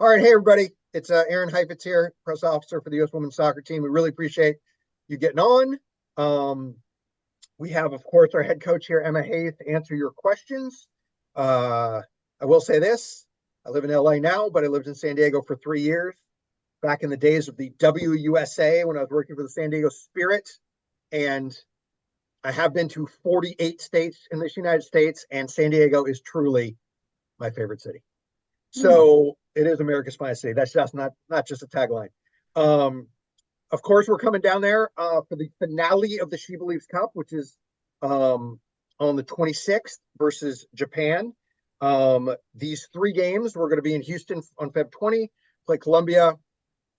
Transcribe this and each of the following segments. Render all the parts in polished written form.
All right, hey everybody, it's Aaron Heifetz here, press officer for the U.S. Women's Soccer Team. We really appreciate you getting on. Um, we have, of course, our head coach here, Emma Hayes, to answer your questions. I will say this: I live in LA now, but I lived in San Diego for 3 years. Back in the days of the WUSA, when I was working for the San Diego Spirit, and I have been to 48 states in this United States, and San Diego is truly my favorite city. So it is America's finest city. That's just not just a tagline. Um, of course, we're coming down there for the finale of the She Believes Cup, which is on the 26th versus Japan. These three games, we're going to be in Houston on Feb 20, play Colombia,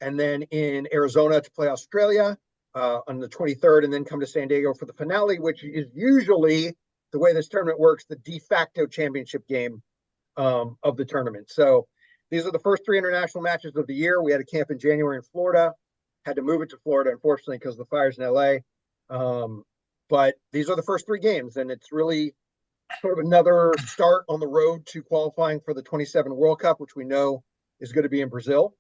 and then in Arizona to play Australia on the 23rd, and then come to San Diego for the finale, which is usually the way this tournament works, the de facto championship game of the tournament. So these are the first three international matches of the year. We had a camp in January in Florida, had to move it to Florida, unfortunately, because of the fires in LA. But these are the first three games, and it's really sort of another start on the road to qualifying for the 27 World Cup, which we know is going to be in Brazil.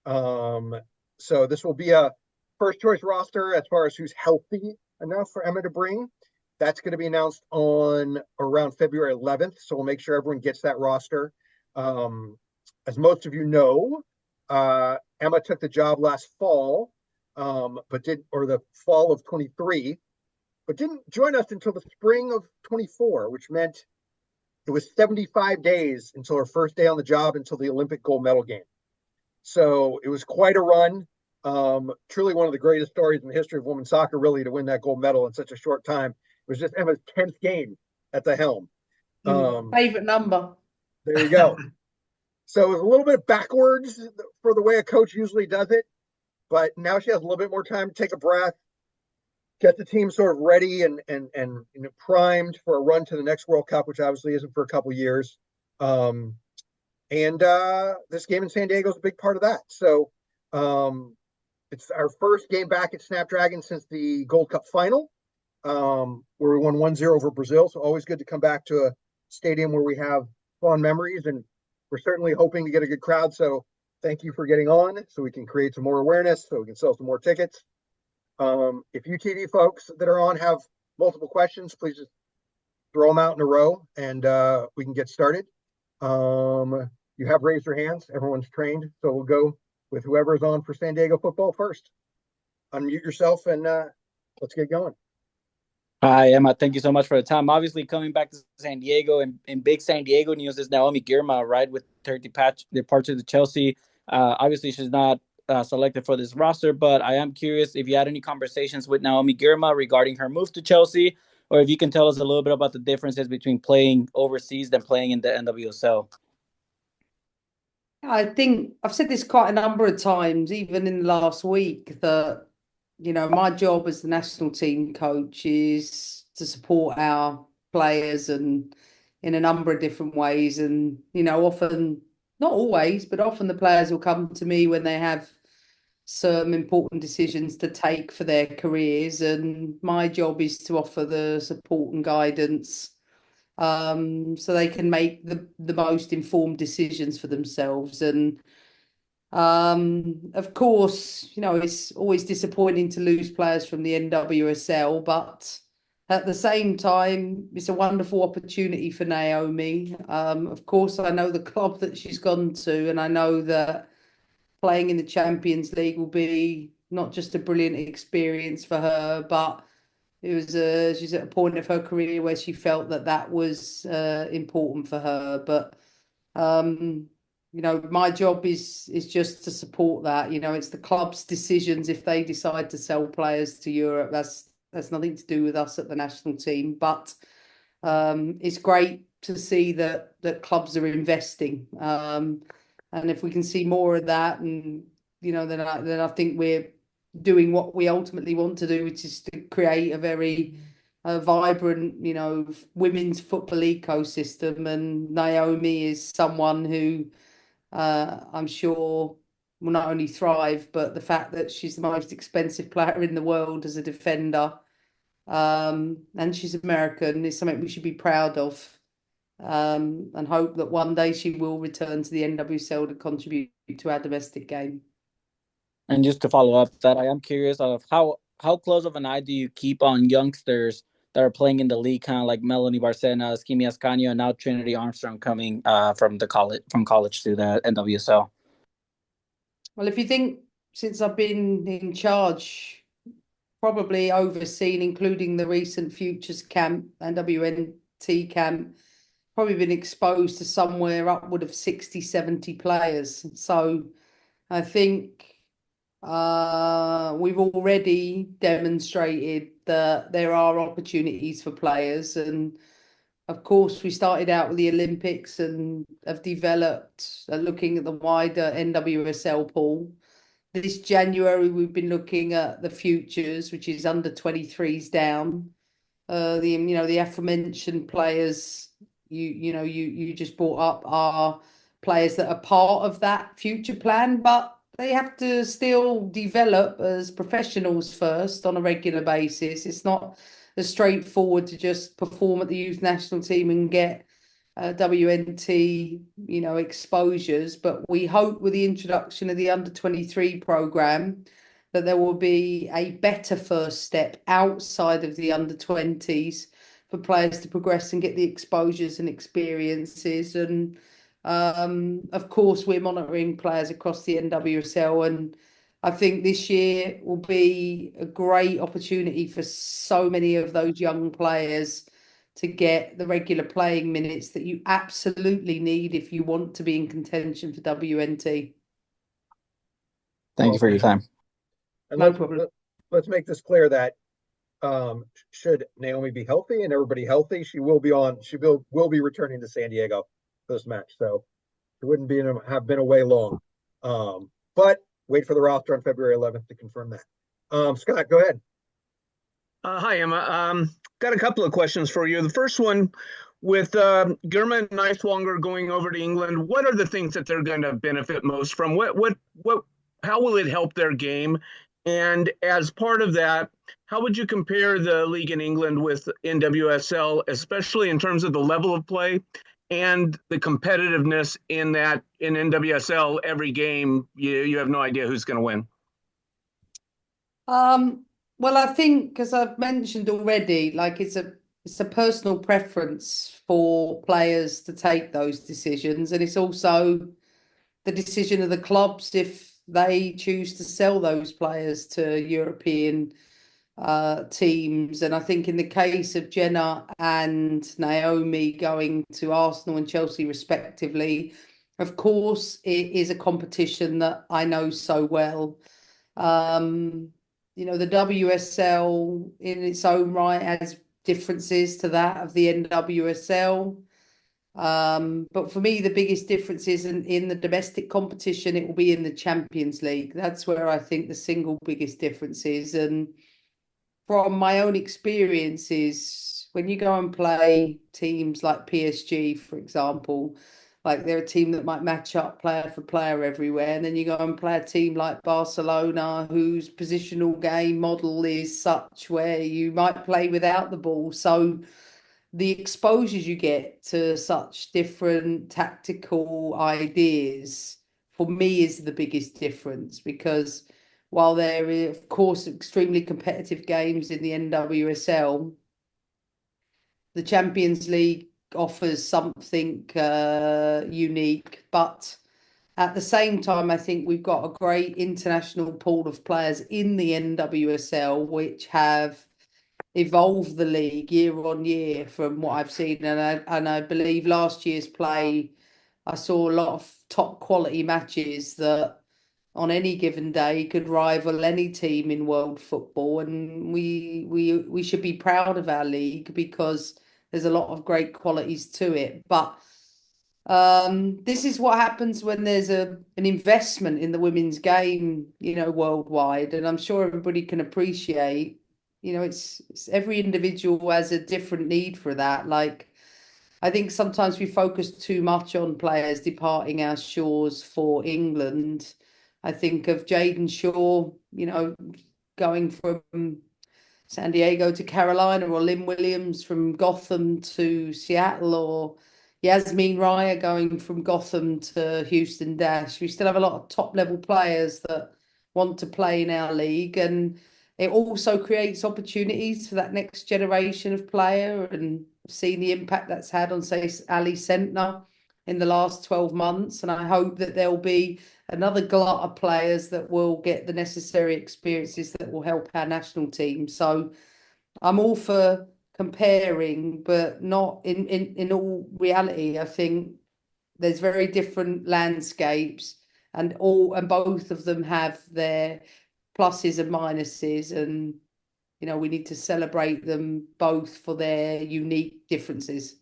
So this will be a first choice roster as far as who's healthy enough for Emma to bring. That's going to be announced on around February 11th. So we'll make sure everyone gets that roster. As most of you know, Emma took the job last fall, or the fall of 23, but didn't join us until the spring of 24, which meant it was 75 days until her first day on the job until the Olympic gold medal game. So it was quite a run. Truly one of the greatest stories in the history of women's soccer, really, to win that gold medal in such a short time. It was just Emma's 10th game at the helm. Favorite number. There you go. So it was a little bit backwards for the way a coach usually does it, but now she has a little bit more time to take a breath, get the team sort of ready and primed for a run to the next World Cup, which obviously isn't for a couple of years. And this game in San Diego is a big part of that. So it's our first game back at Snapdragon since the Gold Cup final, where we won 1-0 over Brazil. So always good to come back to a stadium where we have fond memories, and we're certainly hoping to get a good crowd. So thank you for getting on so we can create some more awareness, so we can sell some more tickets. If you TV folks that are on have multiple questions, please just throw them out in a row and we can get started. You have raised your hands. Everyone's trained. So we'll go with whoever's on for San Diego football first. Unmute yourself and let's get going. Hi, Emma. Thank you so much for the time. Obviously, coming back to San Diego and big San Diego news is Naomi Girma, right, with her departure to Chelsea. Obviously, she's not selected for this roster, but I am curious if you had any conversations with Naomi Girma regarding her move to Chelsea, or if you can tell us a little bit about the differences between playing overseas than playing in the NWSL. I think I've said this quite a number of times, even in the last week, that, my job as the national team coach is to support our players and in a number of different ways. And, often, not always, but often the players will come to me when they have some important decisions to take for their careers. And my job is to offer the support and guidance so they can make the most informed decisions for themselves. And of course, it's always disappointing to lose players from the NWSL, but at the same time, it's a wonderful opportunity for Naomi. Of course, I know the club that she's gone to, and I know that playing in the Champions League will be not just a brilliant experience for her, but she's at a point of her career where she felt that was important for her. But my job is just to support that. It's the club's decisions if they decide to sell players to Europe. That's nothing to do with us at the national team. But it's great to see that clubs are investing. And if we can see more of that, and then I think we're doing what we ultimately want to do, which is to create a very vibrant, women's football ecosystem. And Naomi is someone who I'm sure will not only thrive, but the fact that she's the most expensive player in the world as a defender, and she's American, is something we should be proud of. and hope that one day she will return to the NWSL to contribute to our domestic game. And just to follow up that, I am curious of how close of an eye do you keep on youngsters that are playing in the league, kind of like Melanie Barcena, Skimi Ascanio, and now Trinity Armstrong coming from college to the NWSL. Well, if you think since I've been in charge, probably overseen, including the recent Futures Camp and WNT Camp, probably been exposed to somewhere upward of 60, 70 players. So I think we've already demonstrated that there are opportunities for players. And of course, we started out with the Olympics and have developed looking at the wider NWSL pool. This January, we've been looking at the futures, which is under 23s down. The aforementioned players you just brought up are players that are part of that future plan, but they have to still develop as professionals first on a regular basis. It's not as straightforward to just perform at the youth national team and get WNT, exposures. But we hope with the introduction of the under 23 program that there will be a better first step outside of the under 20s for players to progress and get the exposures and experiences. And of course, we're monitoring players across the NWSL, and I think this year will be a great opportunity for so many of those young players to get the regular playing minutes that you absolutely need if you want to be in contention for WNT. Thank you for your time. And No problem. let's make this clear that should Naomi be healthy and everybody healthy, she will be returning to San Diego for this match. So it wouldn't have been away long. But wait for the roster on February 11th to confirm that. Scott, go ahead. Hi, Emma. Got a couple of questions for you. The first one, with Girma and Neiswanger going over to England, what are the things that they're going to benefit most from? How will it help their game? And as part of that, how would you compare the league in England with NWSL, especially in terms of the level of play and the competitiveness in NWSL, every game, you have no idea who's going to win? Well, I think, as I've mentioned already, like it's a personal preference for players to take those decisions, and it's also the decision of the clubs if they choose to sell those players to European teams. And I think in the case of Jenna and Naomi going to Arsenal and Chelsea respectively, of course, it is a competition that I know so well. The WSL in its own right has differences to that of the NWSL. But for me, the biggest difference isn't in the domestic competition, it will be in the Champions League. That's where I think the single biggest difference is. And from my own experiences, when you go and play teams like PSG, for example, like they're a team that might match up player for player everywhere. And then you go and play a team like Barcelona, whose positional game model is such where you might play without the ball. So the exposures you get to such different tactical ideas, for me, is the biggest difference, because while there are, of course, extremely competitive games in the NWSL, the Champions League offers something unique. But at the same time, I think we've got a great international pool of players in the NWSL, which have evolved the league year on year from what I've seen. And I believe last year's play, I saw a lot of top quality matches that on any given day could rival any team in world football. And we should be proud of our league because there's a lot of great qualities to it. But this is what happens when there's an investment in the women's game, worldwide. And I'm sure everybody can appreciate, it's every individual has a different need for that. Like, I think sometimes we focus too much on players departing our shores for England. I think of Jaden Shaw, going from San Diego to Carolina, or Lynn Williams from Gotham to Seattle, or Yasmin Raya going from Gotham to Houston Dash. We still have a lot of top level players that want to play in our league, and it also creates opportunities for that next generation of player, and seeing the impact that's had on, say, Ali Sentner in the last 12 months. And I hope that there'll be another glut of players that will get the necessary experiences that will help our national team. So I'm all for comparing, but not in all reality. I think there's very different landscapes, and both of them have their pluses and minuses, and we need to celebrate them both for their unique differences.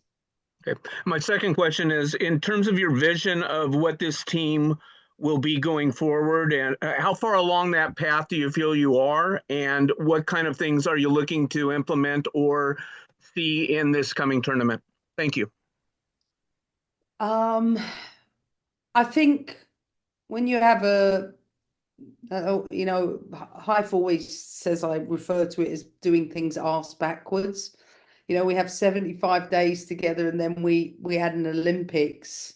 Okay. My second question is, in terms of your vision of what this team will be going forward, and how far along that path do you feel you are, and what kind of things are you looking to implement or see in this coming tournament? Thank you. I think when you have Hive always says, I refer to it as doing things arse backwards. We have 75 days together, and then we had an Olympics,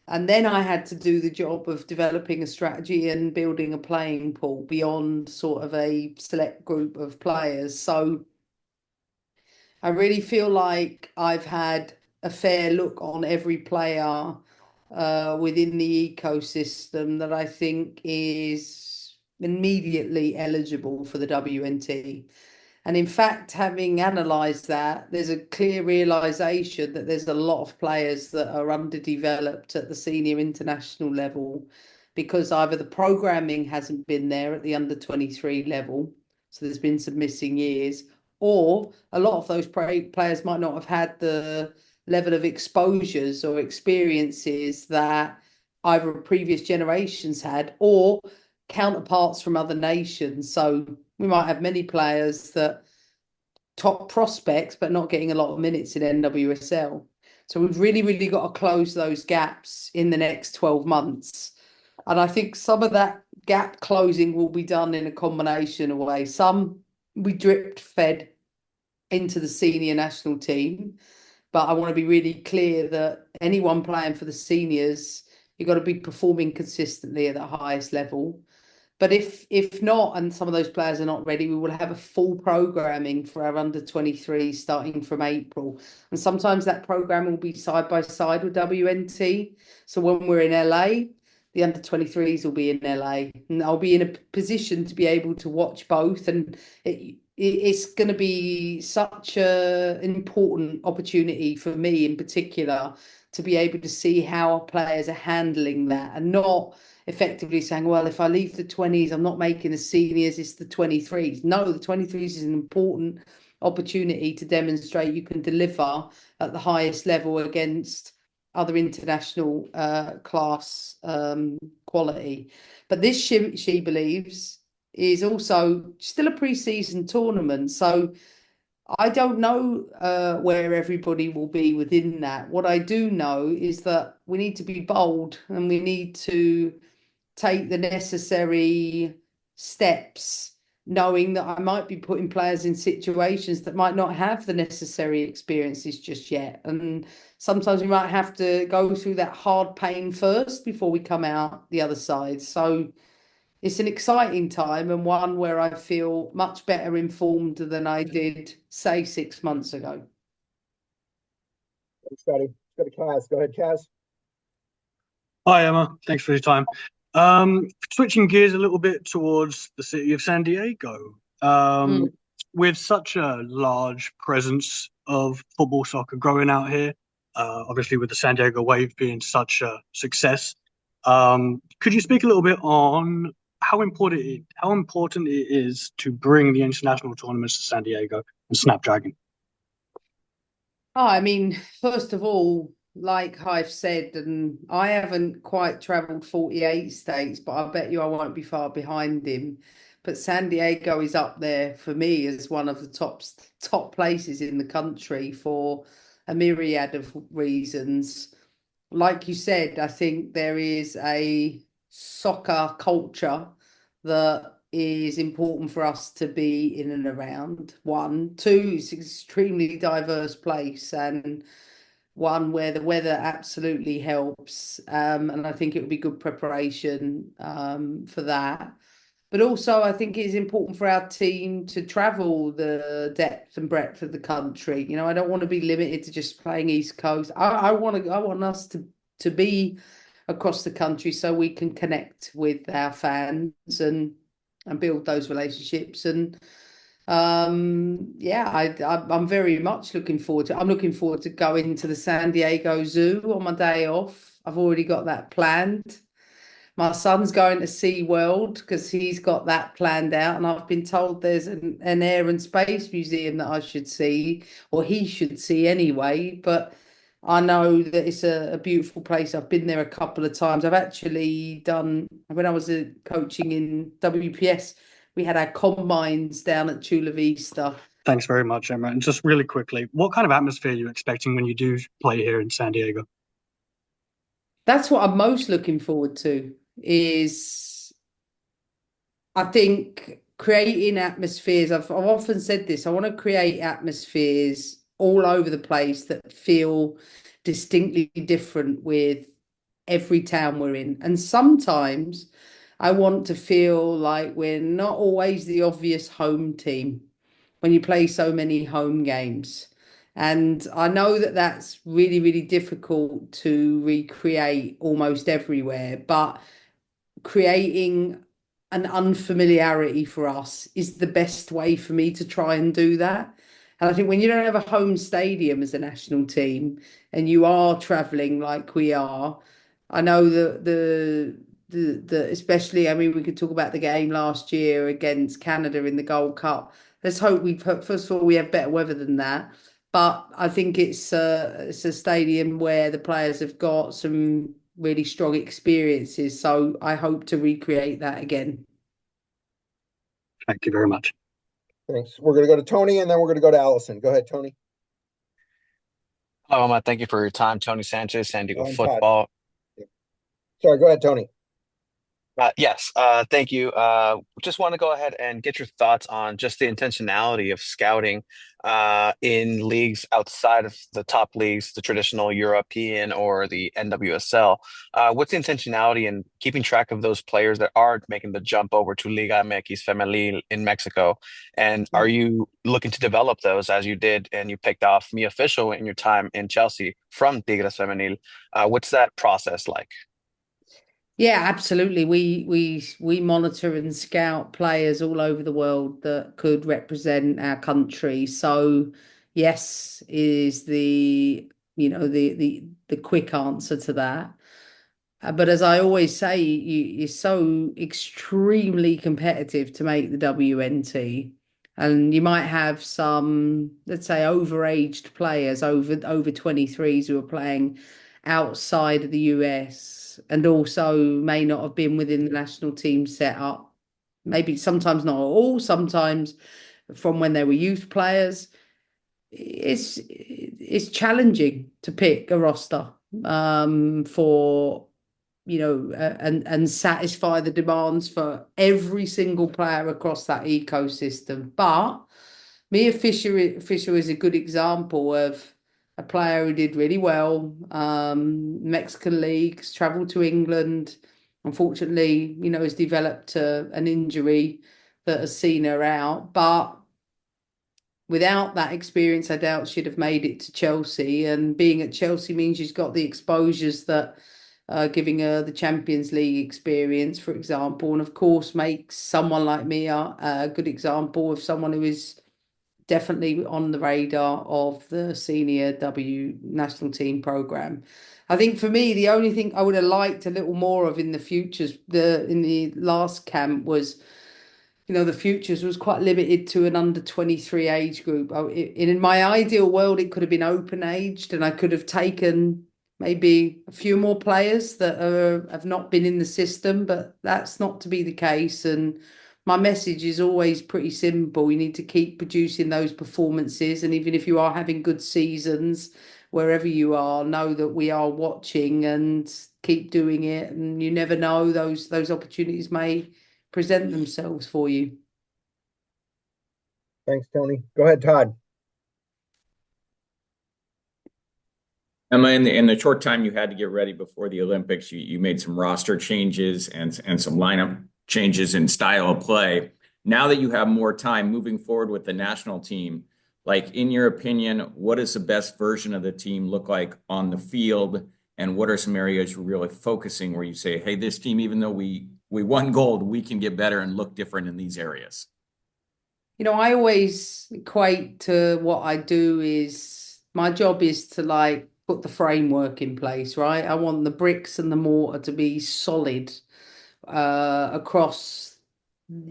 and then I had to do the job of developing a strategy and building a playing pool beyond sort of a select group of players. So I really feel like I've had a fair look on every player within the ecosystem that I think is immediately eligible for the WNT. And in fact, having analysed that, there's a clear realisation that there's a lot of players that are underdeveloped at the senior international level, because either the programming hasn't been there at the under 23 level, so there's been some missing years, or a lot of those players might not have had the level of exposures or experiences that either previous generations had or counterparts from other nations. So we might have many players that top prospects, but not getting a lot of minutes in NWSL. So we've really, really got to close those gaps in the next 12 months. And I think some of that gap closing will be done in a combination of ways. Some we dripped fed into the senior national team, but I want to be really clear that anyone playing for the seniors, you've got to be performing consistently at the highest level. But if not, and some of those players are not ready, we will have a full programming for our under 23 starting from April. And sometimes that program will be side by side with WNT. So when we're in LA, the under 23s will be in LA, and I'll be in a position to be able to watch both. And it's going to be such an important opportunity for me in particular to be able to see how our players are handling that, and not effectively saying, well, if I leave the 20s, I'm not making the seniors, it's the 23s. No, the 23s is an important opportunity to demonstrate you can deliver at the highest level against other international class quality. But this, she believes, is also still a pre-season tournament. So I don't know where everybody will be within that. What I do know is that we need to be bold, and we need to take the necessary steps, knowing that I might be putting players in situations that might not have the necessary experiences just yet. And sometimes we might have to go through that hard pain first before we come out the other side. So it's an exciting time, and one where I feel much better informed than I did, say, 6 months ago. Thanks, Scotty. Let's go to Kaz. Go ahead, Kaz. Hi, Emma. Thanks for your time. Switching gears a little bit towards the city of San Diego. With such a large presence of football soccer growing out here, obviously with the San Diego Wave being such a success, could you speak a little bit on how important it is to bring the international tournaments to San Diego and Snapdragon? Oh, I mean, first of all, like I've said, and I haven't quite travelled 48 states, but I bet you I won't be far behind him. But San Diego is up there for me as one of the top places in the country for a myriad of reasons. Like you said, I think there is a soccer culture that is important for us to be in and around. One, two, it's an extremely diverse place, and one where the weather absolutely helps, and I think it would be good preparation for that. But also, I think it is important for our team to travel the depth and breadth of the country. You know, I don't want to be limited to just playing East Coast. I want us to be across the country so we can connect with our fans and build those relationships. And yeah, I'm very much looking forward to. I'm looking forward to going to the San Diego Zoo on my day off. I've already got that planned. My son's going to SeaWorld because he's got that planned out, and I've been told there's an air and space museum that I should see, or he should see anyway. But I know that it's a beautiful place. I've been there a couple of times. I've actually done, when I was coaching in WPS, we had our combines down at Chula Vista. Thanks very much, Emma. And just really quickly, what kind of atmosphere are you expecting when you do play here in San Diego? That's what I'm most looking forward to, is I think creating atmospheres. I've often said this, I want to create atmospheres all over the place that feel distinctly different with every town we're in. And sometimes I want to feel like we're not always the obvious home team when you play so many home games. And I know that that's really, really difficult to recreate almost everywhere, but creating an unfamiliarity for us is the best way for me to try and do that. And I think when you don't have a home stadium as a national team and you are traveling like we are, I know that the especially, I mean, we could talk about the game last year against Canada in the Gold Cup. Let's hope first of all we have better weather than that. But I think it's a stadium where the players have got some really strong experiences. So I hope to recreate that again. Thank you very much. Thanks. We're going to go to Tony, and then we're going to go to Allison. Go ahead, Tony. Hello, Emma. Thank you for your time. Tony Sanchez, San Diego I'm Todd. Football. Sorry, go ahead, Tony. Yes, thank you. Just want to go ahead and get your thoughts on just the intentionality of scouting in leagues outside of the top leagues, the traditional European or the NWSL. What's the intentionality in keeping track of those players that are making the jump over to Liga MX Femenil in Mexico? And are you looking to develop those as you did and you picked off Mia Official in your time in Chelsea from Tigres Femenil? What's that process like? Yeah, absolutely. We monitor and scout players all over the world that could represent our country. So yes, is the quick answer to that. But as I always say, you're so extremely competitive to make the WNT. And you might have some, let's say, overaged players, over 23s who are playing outside of the US and also may not have been within the national team setup. Maybe sometimes not at all, sometimes from when they were youth players. It's challenging to pick a roster for and satisfy the demands for every single player across that ecosystem. But Mia Fisher is a good example of a player who did really well. Mexican leagues, traveled to England. Unfortunately, has developed an injury that has seen her out. But without that experience, I doubt she'd have made it to Chelsea. And being at Chelsea means she's got the exposures that giving her the Champions League experience, for example, and of course makes someone like me a good example of someone who is definitely on the radar of the senior W national team program. I think for me, the only thing I would have liked a little more of in the futures, in the last camp was, the futures was quite limited to an under 23 age group. In my ideal world, it could have been open aged, and I could have taken maybe a few more players that have not been in the system, but that's not to be the case. And my message is always pretty simple. You need to keep producing those performances. And even if you are having good seasons, wherever you are, know that we are watching and keep doing it. And you never know, those opportunities may present themselves for you. Thanks, Tony. Go ahead, Todd. Emma, in the short time you had to get ready before the Olympics, you made some roster changes and some lineup changes in style of play. Now that you have more time moving forward with the national team, like in your opinion, what does the best version of the team look like on the field? And what are some areas you're really focusing where you say, hey, this team, even though we won gold, we can get better and look different in these areas? I always equate to what I do is my job is to like put the framework in place, right? I want the bricks and the mortar to be solid across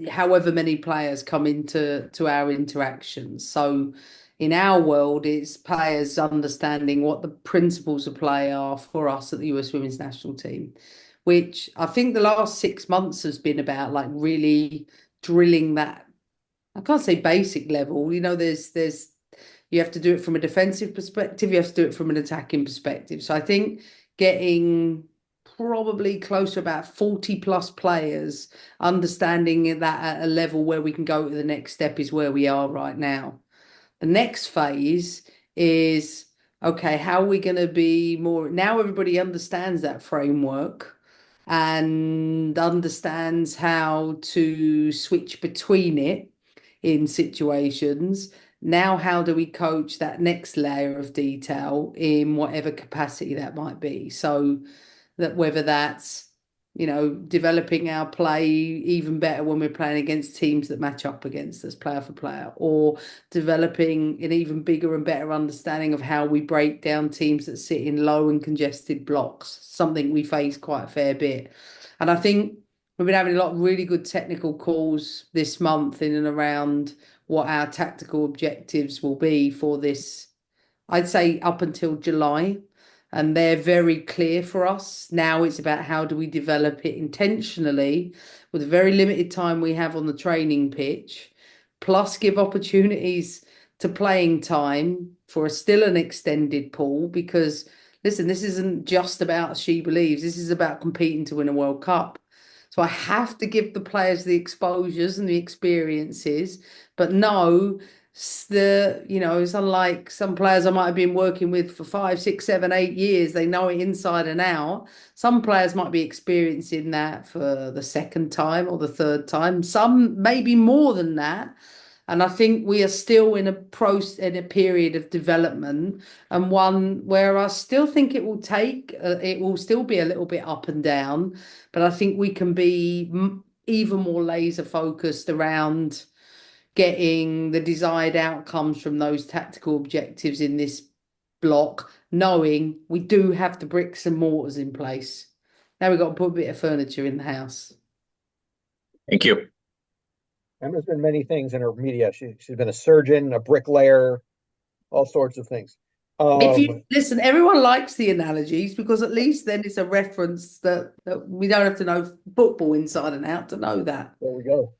however many players come into our interactions. So in our world, it's players understanding what the principles of play are for us at the US Women's National Team, which I think the last 6 months has been about like really drilling that. I can't say basic level. There's you have to do it from a defensive perspective, you have to do it from an attacking perspective. So I think getting probably close to about 40 plus players understanding that at a level where we can go to the next step is where we are right now. The next phase is, okay, how are we going to be more now? Everybody understands that framework and understands how to switch between it in situations. Now, how do we coach that next layer of detail in whatever capacity that might be? So that whether that's, developing our play even better when we're playing against teams that match up against us player for player, or developing an even bigger and better understanding of how we break down teams that sit in low and congested blocks, something we face quite a fair bit. And I think we've been having a lot of really good technical calls this month in and around what our tactical objectives will be for this, I'd say up until July. And they're very clear for us. Now it's about how do we develop it intentionally with the very limited time we have on the training pitch, plus give opportunities to playing time for still an extended pool. Because listen, this isn't just about She Believes. This is about competing to win a World Cup. So I have to give the players the exposures and the experiences, but no, it's unlike some players I might have been working with for 5, 6, 7, 8 years. They know it inside and out. Some players might be experiencing that for the second time or the third time. Some maybe more than that. And I think we are still in a period of development, and one where I still think it will still be a little bit up and down, but I think we can be even more laser focused around getting the desired outcomes from those tactical objectives in this block, knowing we do have the bricks and mortars in place. Now we've got to put a bit of furniture in the house. Thank you. Emma's been many things in her media. She's been a surgeon, a bricklayer, all sorts of things. If you listen, everyone likes the analogies because at least then it's a reference that we don't have to know football inside and out to know that. There we go.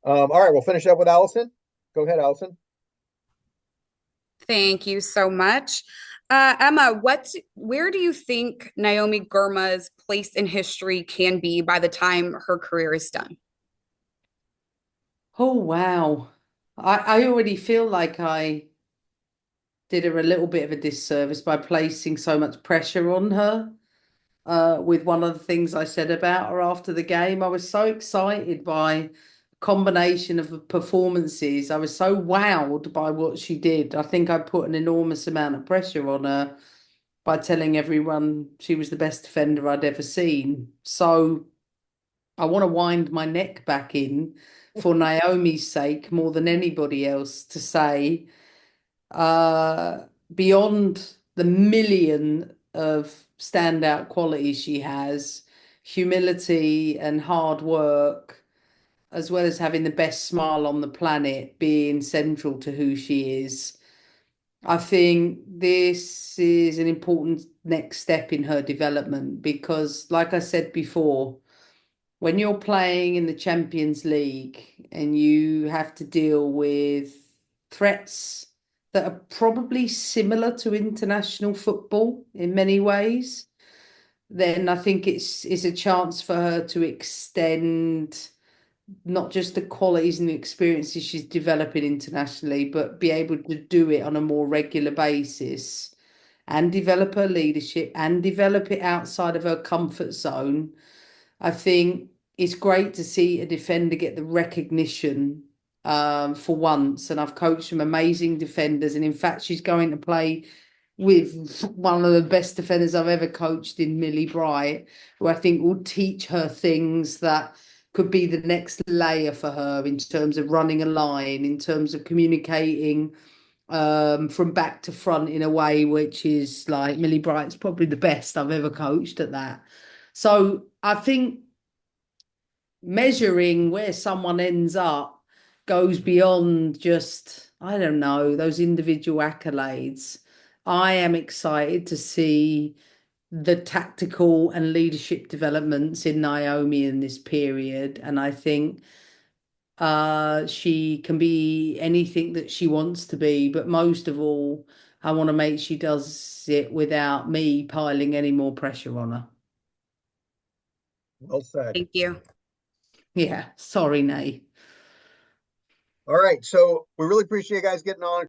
All right, we'll finish up with Allison. Go ahead, Allison. Thank you so much. Emma, where do you think Naomi Girma's place in history can be by the time her career is done? Oh, wow. I already feel like I did her a little bit of a disservice by placing so much pressure on her with one of the things I said about her after the game. I was so excited by a combination of performances. I was so wowed by what she did. I think I put an enormous amount of pressure on her by telling everyone she was the best defender I'd ever seen. So I want to wind my neck back in for Naomi's sake more than anybody else to say, beyond the million of standout qualities she has, humility and hard work, as well as having the best smile on the planet being central to who she is. I think this is an important next step in her development because, like I said before, when you're playing in the Champions League and you have to deal with threats that are probably similar to international football in many ways, then I think it's a chance for her to extend not just the qualities and the experiences she's developing internationally, but be able to do it on a more regular basis and develop her leadership and develop it outside of her comfort zone. I think it's great to see a defender get the recognition for once. And I've coached some amazing defenders. And in fact, she's going to play with one of the best defenders I've ever coached in Millie Bright, who I think will teach her things that could be the next layer for her in terms of running a line, in terms of communicating from back to front in a way which is like Millie Bright's probably the best I've ever coached at that. So I think measuring where someone ends up goes beyond just, I don't know, those individual accolades. I am excited to see the tactical and leadership developments in Naomi in this period. And I think she can be anything that she wants to be. But most of all, I want to make she does it without me piling any more pressure on her. Well said. Thank you. Yeah, sorry, Nay. All right, so we really appreciate you guys getting on.